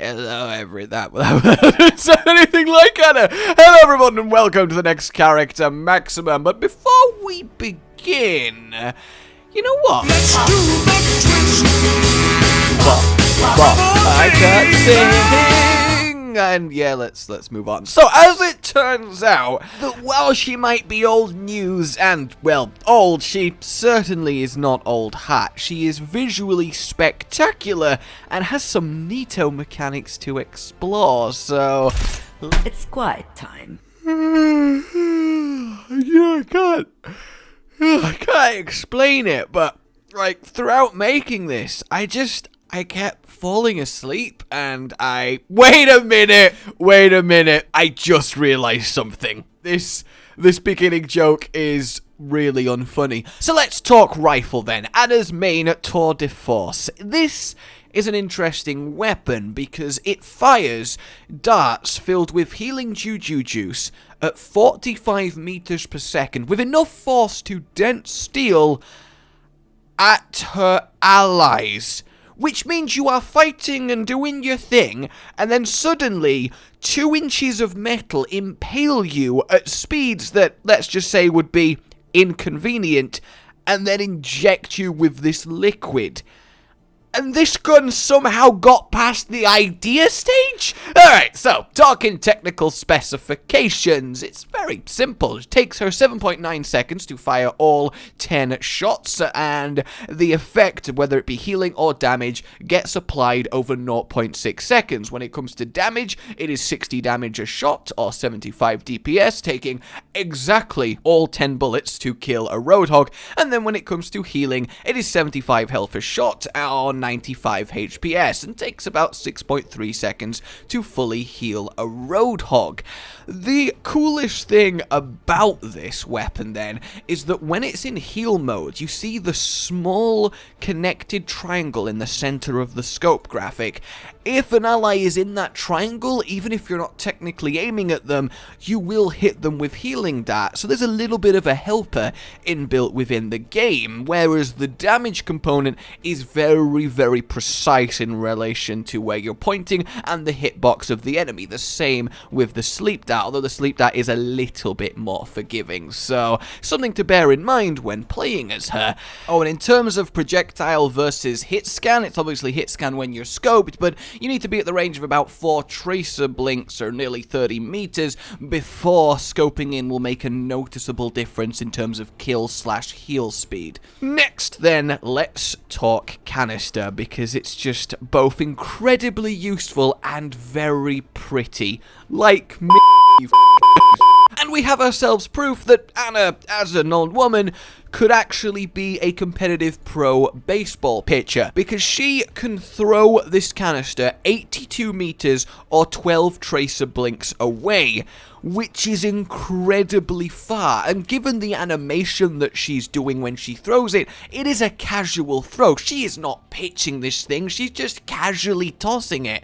Hello, that sound anything like Anna. Hello, everyone, and welcome to the next character, Maximum. But before we begin, you know what? Let's do the twist. I can't sing. And yeah, let's move on. So as it turns out, that while she might be old news and, well, old, she certainly is not old hat. She is visually spectacular and has some neato mechanics to explore, so... It's quiet time. Yeah, I can't explain it, but, like, throughout making this, I kept falling asleep, and wait a minute, I just realized something. This beginning joke is really unfunny. So let's talk rifle then, Anna's main tour de force. This is an interesting weapon because it fires darts filled with healing juju juice at 45 meters per second with enough force to dent steel at her allies. Which means you are fighting and doing your thing, and then suddenly 2 inches of metal impale you at speeds that, let's just say, would be inconvenient, and then inject you with this liquid. And this gun somehow got past the idea stage? Alright, so, talking technical specifications, it's very simple. It takes her 7.9 seconds to fire all 10 shots, and the effect, whether it be healing or damage, gets applied over 0.6 seconds. When it comes to damage, it is 60 damage a shot, or 75 DPS, taking exactly all 10 bullets to kill a Roadhog, and then when it comes to healing, it is 75 health a shot, or 95 HPS, and takes about 6.3 seconds to fully heal a Roadhog. The coolest thing about this weapon then is that when it's in heal mode, you see the small connected triangle in the center of the scope graphic. If an ally is in that triangle, even if you're not technically aiming at them, you will hit them with healing dart. So there's a little bit of a helper inbuilt within the game, whereas the damage component is very precise in relation to where you're pointing and the hitbox of the enemy. The same with the sleep dart, although the sleep dart is a little bit more forgiving. So something to bear in mind when playing as her. Oh, and in terms of projectile versus hit scan, it's obviously hit scan when you're scoped, but you need to be at the range of about 4 tracer blinks or nearly 30 meters before scoping in will make a noticeable difference in terms of kill/heal speed. Next then, let's talk canister, because it's just both incredibly useful and very pretty. Like me, you And we have ourselves proof that Anna, as an old woman, could actually be a competitive pro baseball pitcher, because she can throw this canister 82 meters or 12 tracer blinks away, which is incredibly far, and given the animation that she's doing when she throws it, it is a casual throw. She is not pitching this thing, she's just casually tossing it.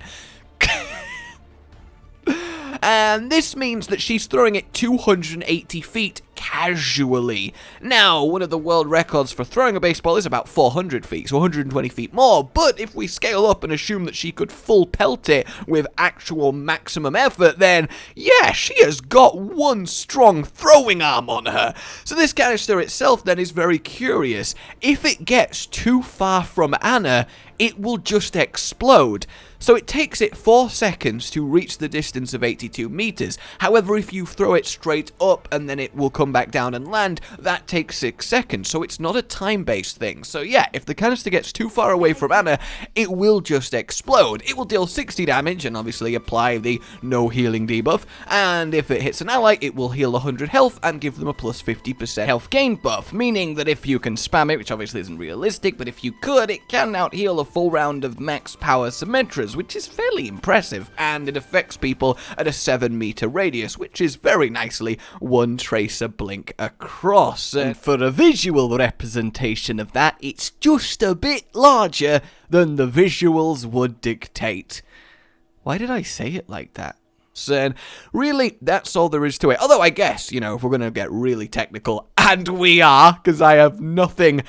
And this means that she's throwing it 280 feet casually. Now, one of the world records for throwing a baseball is about 400 feet, so 120 feet more, but if we scale up and assume that she could full pelt it with actual maximum effort, then yeah, she has got one strong throwing arm on her. So this canister itself then is very curious. If it gets too far from Anna, it will just explode. So it takes it 4 seconds to reach the distance of 82 meters. However, if you throw it straight up and then it will come back down and land, that takes 6 seconds. So it's not a time-based thing. So yeah, if the canister gets too far away from Anna, it will just explode. It will deal 60 damage and obviously apply the no healing debuff. And if it hits an ally, it will heal 100 health and give them a plus 50% health gain buff. Meaning that if you can spam it, which obviously isn't realistic, but if you could, it can out-heal a full round of max power Symmetras, which is fairly impressive, and it affects people at a 7-meter radius, which is very nicely 1 tracer blink across. And for a visual representation of that, it's just a bit larger than the visuals would dictate. Why did I say it like that? And really, that's all there is to it. Although I guess, you know, if we're going to get really technical, and we are, because I have nothing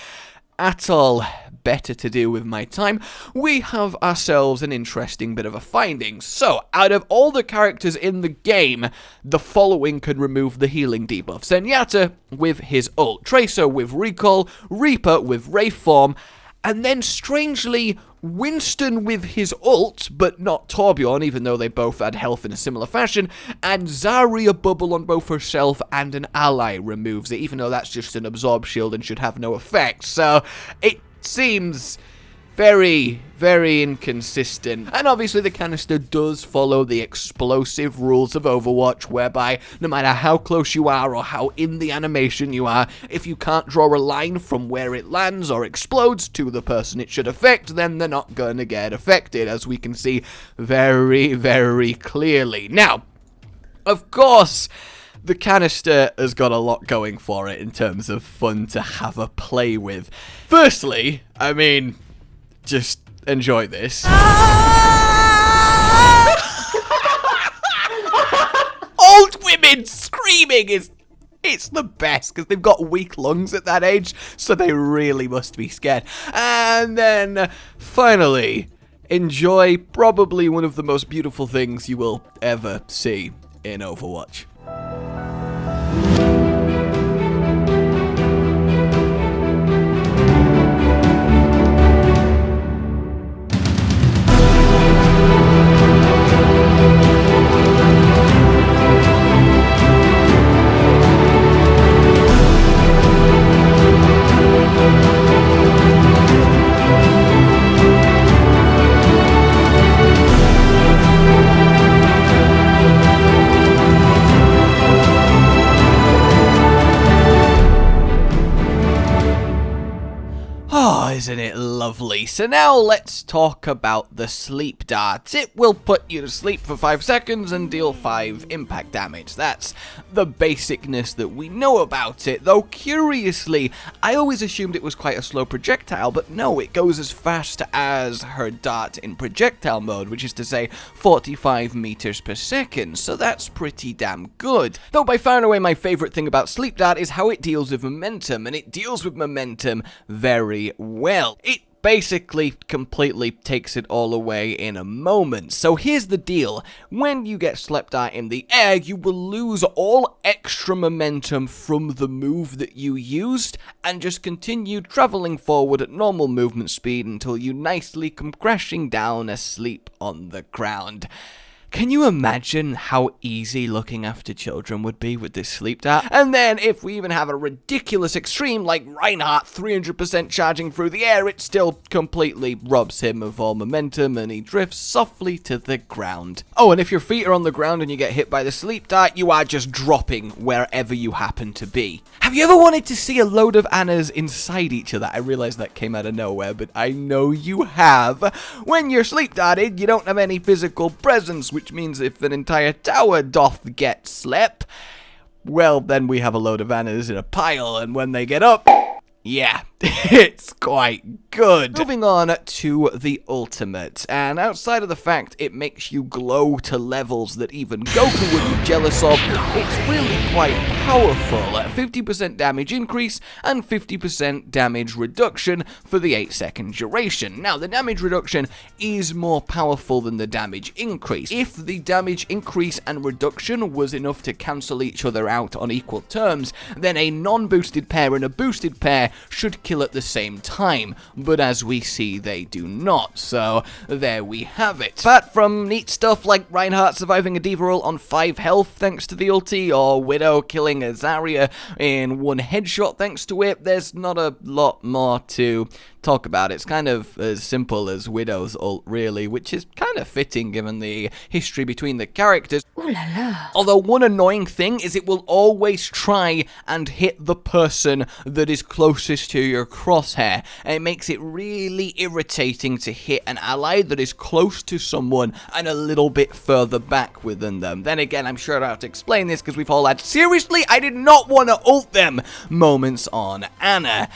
at all better to do with my time, we have ourselves an interesting bit of a finding. So, out of all the characters in the game, the following can remove the healing debuff. Zenyatta with his ult, Tracer with Recall, Reaper with Wraith Form, and then strangely, Winston with his ult, but not Torbjorn, even though they both had health in a similar fashion, and Zarya bubble on both herself and an ally removes it, even though that's just an absorb shield and should have no effect. So, it seems very, very inconsistent. And obviously the canister does follow the explosive rules of Overwatch, whereby no matter how close you are or how in the animation you are, if you can't draw a line from where it lands or explodes to the person it should affect, then they're not gonna get affected, as we can see very, very clearly. Now, of course, the canister has got a lot going for it in terms of fun to have a play with. Firstly, I mean, just enjoy this. Old women screaming it's the best, because they've got weak lungs at that age, so they really must be scared. And then, finally, enjoy probably one of the most beautiful things you will ever see in Overwatch. Oh, isn't it lovely? So now let's talk about the sleep dart. It will put you to sleep for 5 seconds and deal 5 impact damage. That's the basicness that we know about it, though curiously, I always assumed it was quite a slow projectile, but no, it goes as fast as her dart in projectile mode, which is to say 45 meters per second, so that's pretty damn good. Though by far and away my favorite thing about sleep dart is how it deals with momentum, and it deals with momentum very well. It basically completely takes it all away in a moment. So here's the deal. When you get slept dart in the air, you will lose all extra momentum from the move that you used and just continue traveling forward at normal movement speed until you nicely come crashing down asleep on the ground. Can you imagine how easy looking after children would be with this sleep dart? And then if we even have a ridiculous extreme like Reinhardt 300% charging through the air, it still completely robs him of all momentum and he drifts softly to the ground. Oh, and if your feet are on the ground and you get hit by the sleep dart, you are just dropping wherever you happen to be. Have you ever wanted to see a load of Annas inside each other? I realize that came out of nowhere, but I know you have. When you're sleep darted, you don't have any physical presence, which means if an entire tower doth get slept, well, then we have a load of Annas in a pile, and when they get up, yeah, it's quite good. Moving on to the ultimate, and outside of the fact it makes you glow to levels that even Goku would be jealous of, it's really quite powerful. 50% damage increase and 50% damage reduction for the 8-second duration. Now, the damage reduction is more powerful than the damage increase. If the damage increase and reduction was enough to cancel each other out on equal terms, then a non-boosted pair and a boosted pair should kill at the same time, but as we see, they do not, so there we have it. Apart from neat stuff like Reinhardt surviving a D.Va ult on 5 health thanks to the ulti, or Widow killing a Zarya in 1 headshot thanks to it, there's not a lot more to talk about. It's kind of as simple as Widow's ult, really, which is kind of fitting given the history between the characters. Ooh la la. Although one annoying thing is it will always try and hit the person that is closest to your crosshair, and it makes it really irritating to hit an ally that is close to someone and a little bit further back within them. Then again, I'm sure I have to explain this because we've all had, seriously, I did not want to ult them moments on Ana.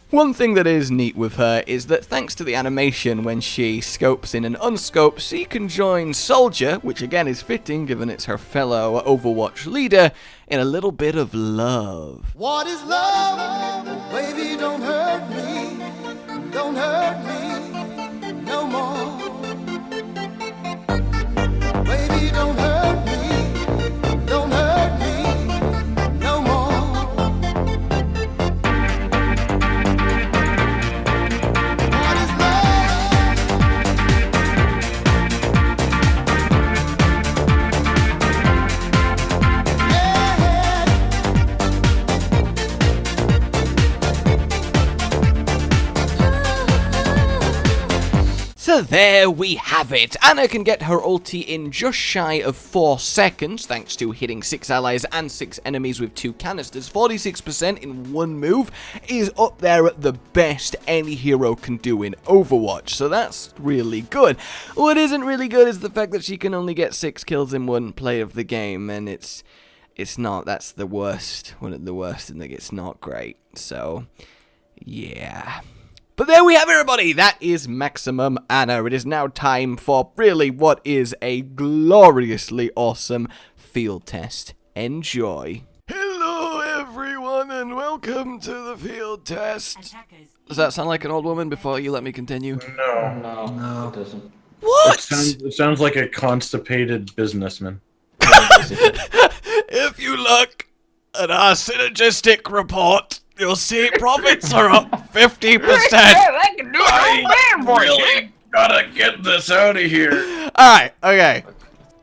One thing that is neat with her is that thanks to the animation when she scopes in and unscopes, she can join Soldier, which again is fitting given it's her fellow Overwatch leader, in a little bit of love. What is love? Baby, don't hurt me. Don't hurt me no more. Baby, don't hurt me. Don't hurt me no more. What is So there we have it. Anna can get her ulti in just shy of 4 seconds, thanks to hitting 6 allies and 6 enemies with 2 canisters. 46% in one move is up there at the best any hero can do in Overwatch, so that's really good. What isn't really good is the fact that she can only get 6 kills in one play of the game, and it's not, that's the worst, one of the worst, and it's not great, so yeah. But there we have it, everybody. That is Maximum Anna. It is now time for really what is a gloriously awesome field test. Enjoy. Hello, everyone, and welcome to the field test. Does that sound like an old woman before you let me continue? No, it doesn't. What? It sounds like a constipated businessman. If you look at our synergistic report, you'll see profits are up 50%. I really gotta get this out of here. Alright, okay.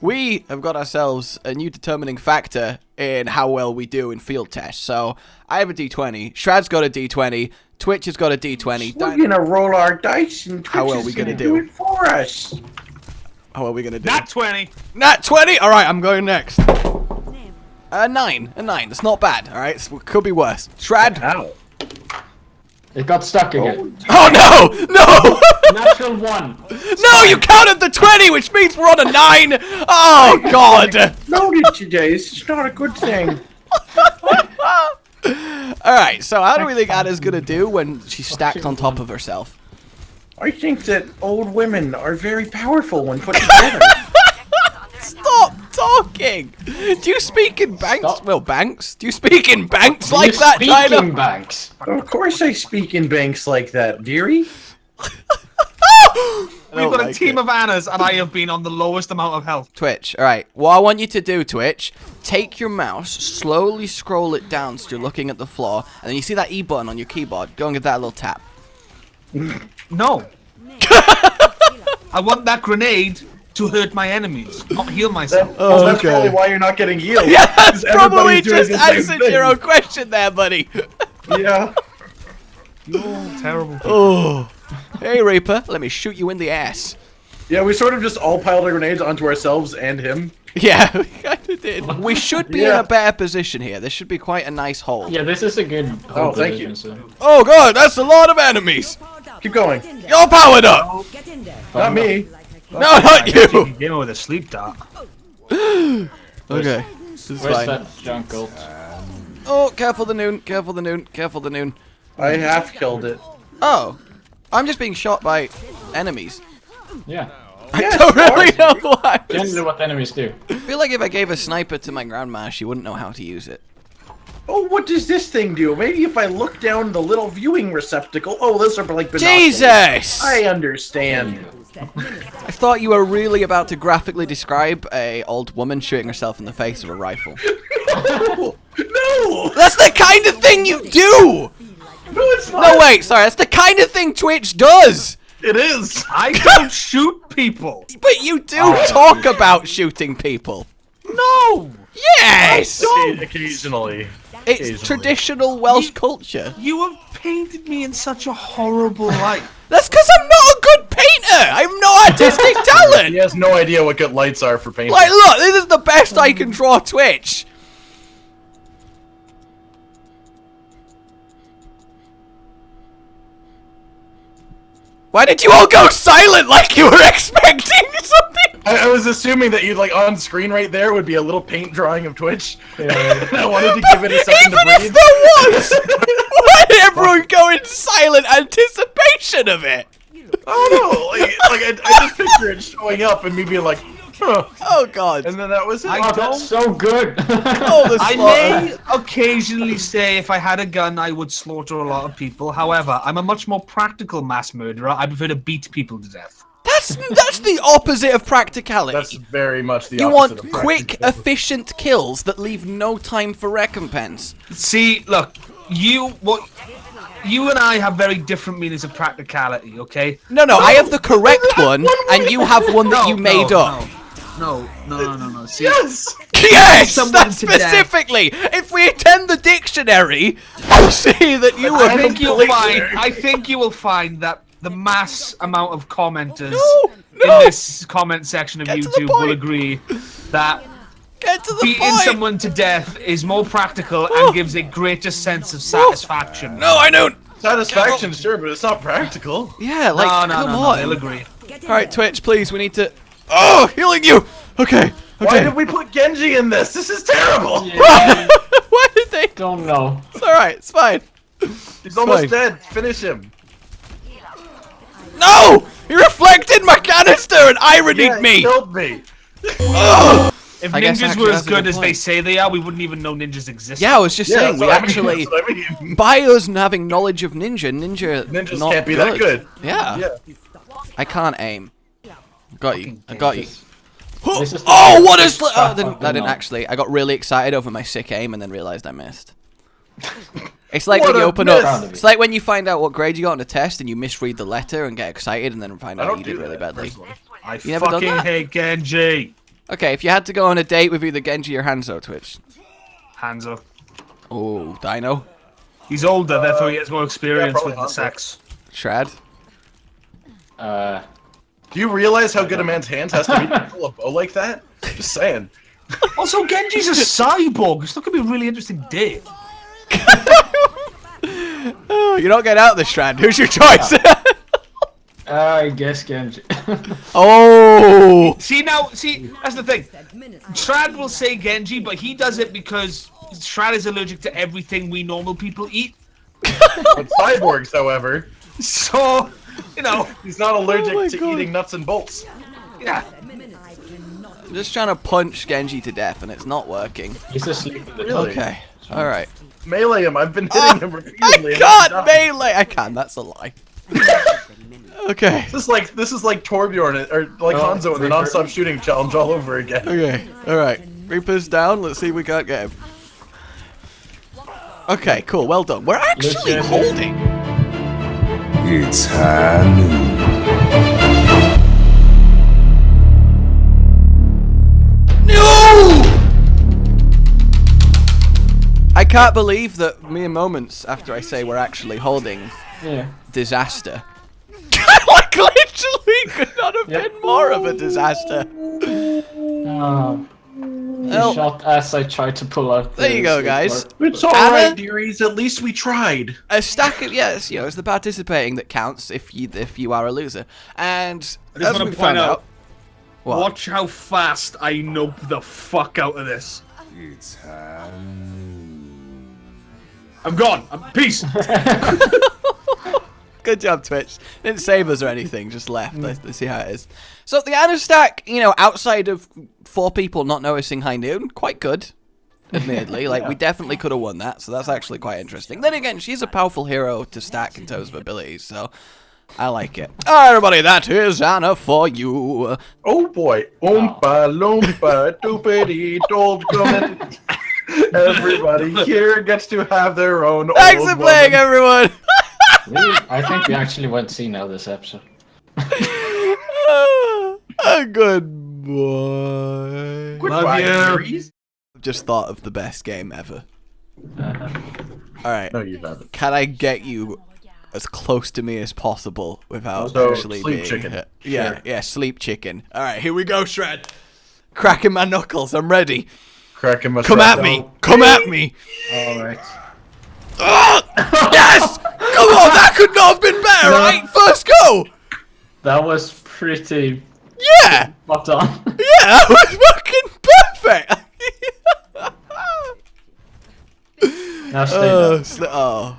We have got ourselves a new determining factor in how well we do in field tests. So, I have a D20, Shrad's got a D20, Twitch has got a D20. We're gonna roll our dice and Twitch How well is we gonna gonna do? it for us. How are we gonna do? Nat 20. Nat 20? Alright, I'm going next. A 9. That's not bad, alright? So, could be worse. Shrad? Ow. It got stuck again. Oh no! No! Natural 1. No, you counted the 20, which means we're on a 9! Oh god! Noted today. This is not a good thing. Alright, so how do we think Anna's gonna do when she's stacked on top of herself? I think that old women are very powerful when put together. Stop talking! Do you speak in Banks? Stop. Well, Banks? Do you speak in Banks You like that, speak China? in Banks. Of course I speak in banks like that, dearie. We've got a team of Annas, and I have been on the lowest amount of health. Twitch, alright. What I want you to do, Twitch, take your mouse, slowly scroll it down so you're looking at the floor, and then you see that E button on your keyboard. Go and give that a little tap. No. I want that grenade to hurt my enemies, not heal myself. That's probably why you're not getting healed. Yeah, that's 'Cause probably everybody's doing just the same answered thing. your own question there, buddy. Yeah. Terrible. Oh. Hey, Reaper, let me shoot you in the ass. Yeah, we sort of just all piled our grenades onto ourselves and him. Yeah, we kind of did. We should be in Yeah. a better position here. This should be quite a nice hole. Yeah, this is a good Oh, thank you. position, so. Oh god, that's a lot of enemies. Keep going. You're powered up. Not me. No, not You you. can game with a sleep dart. Okay, this is Where's fine. that junk ult? Oh, careful the noon, careful the noon, careful the noon. I half killed it. Oh, I'm just being shot by enemies. Yeah. I Yes, don't of course. really know why. Generally what enemies do. I feel like if I gave a sniper to my grandma, she wouldn't know how to use it. Oh, what does this thing do? Maybe if I look down the little viewing receptacle. Oh, those are like binoculars. Jesus! I understand. I thought you were really about to graphically describe a old woman shooting herself in the face with a rifle. No! That's the kind of thing you do! No, it's not. No, wait, sorry, that's the kind of thing Twitch does! It is. I don't shoot people. But you do talk about shooting people. No. Yes! Occasionally. It's traditional Welsh culture. You have painted me in such a horrible light. That's because I'm not a good painter! I have no artistic He talent! has no idea what good lights are for painting. Like, look, this is the best I can draw Twitch. Why did you all go silent like you were expecting something? I was assuming that you'd like on screen right there would be a little paint drawing of Twitch. And I wanted to give it a second Even to if breathe. there was! Why did everyone go in silent anticipation of it? I don't know. Like I just picture it showing up and me being like, Oh god. And then that was it. I Oh, don't. that's so good. Oh, the I slaughter. may occasionally say if I had a gun, I would slaughter a lot of people. However, I'm a much more practical mass murderer. I prefer to beat people to death. That's the opposite of practicality. That's very much the You opposite want of quick, practical. efficient kills that leave no time for recompense. See, look, you and I have very different meanings of practicality. Okay? No, I have the correct one, and you have one that you made up. No. See, Yes! Yes, Someone that's to death. specifically. If we attend the dictionary, you'll see that you were I think you'll completely... find. I think you will find that the mass amount of commenters No. in this comment section of Get to the YouTube will point. agree that Get to the beating point. someone to death is more practical and gives a greater sense of satisfaction. No, I don't. Satisfaction, sure, but it's not practical. Yeah, like, come on. They'll agree. All right, Twitch, please, we need to... Oh, healing you. Okay. Why did we put Genji in this? This is terrible! Yeah, Why did they? don't know. It's all right. It's fine. He's almost fine. dead. Finish him. No! He reflected my canister and ironied Yeah, me. he killed me. If I guess ninjas actually were that's as a good good as they point. say they are, we wouldn't even know ninjas exist. Yeah, I was just saying, that's we what I mean, actually, that's what I mean. by us having knowledge of ninjas Ninjas not can't be that good. Yeah. Yeah. I can't aim. Got you. I got you. This is the- Oh, what is... Oh, Ah, that didn't no. actually. I got really excited over my sick aim and then realized I missed. It's like What when you a open miss. up... It's like when you find out what grade you got on a test and you misread the letter and get excited and then find I out don't you do did really that, badly. personally. I You never done fucking that? hate Genji. Okay, if you had to go on a date with either Genji or Hanzo, Twitch. Hanzo. Oh, Dino. He's older, therefore he has more experience probably with the Hanzo. sex. Shrad. Do you realize how good a man's hands has to be to pull a bow like that? Just saying. Also, Genji's a cyborg. It's not gonna be a really interesting date. Oh, you don't get out of this, Shrad. Who's your choice? I guess Genji. Oh. See, that's the thing. Strad will say Genji, but he does it because Strad is allergic to everything we normal people eat. But cyborgs, however, So, you know, he's not allergic Oh my to God. eating nuts and bolts. yeah. I'm just trying to punch Genji to death and it's not working. He's asleep in the Really? Okay. Alright. Melee him. I've been hitting him I repeatedly. and can't he's not. melee. I can. That's a lie. Okay. This is like Torbjorn or like Oh, Hanzo in the Reaper. non-stop shooting challenge all over again. Okay. Alright. Reaper's down. Let's see if we can't get him. Okay, cool. Well done. We're actually Listen. holding. It's high noon. No! I can't believe that mere moments after I say we're actually holding Yeah. disaster. Like literally could not have Yep. been more of a disaster. Well, Shot as I tried to pull out. there you go, guys. It's Anna? alright, dearies. At least we tried. A stack of yes, it's the participating that counts if you are a loser. And I just as want we to point found out, out, what? watch how fast I nope the fuck out of this. It's high noon. I'm gone. Peace. Good job, Twitch. Didn't save us or anything, just left. Let's see how it is. So the Anna stack, outside of 4 people not noticing high noon, quite good. Admittedly, like we definitely could have won that, so that's actually quite interesting. Then again, she's a powerful hero to stack in terms of abilities, so I like it. Alright, everybody, that is Anna for you. Oh boy. Oompa loompa doopity dold comment. Everybody here gets to have their own Thanks old for playing, woman. everyone. I think we actually went senile this episode. A good boy. Goodbye, you. dearies. Just thought of the best game ever. Alright, No, you haven't. can I get you as close to me as possible without So, actually sleep being chicken. hit? Yeah, Sure. yeah, sleep chicken. Alright, here we go, Shred. Cracking my knuckles, I'm ready. Cracking my Come strap. at me! Come at me! Alright. Yes! Come on, that could not have been better, right? First go! That was pretty Yeah! spot on. Yeah, that was fucking perfect! Now stay down. Oh,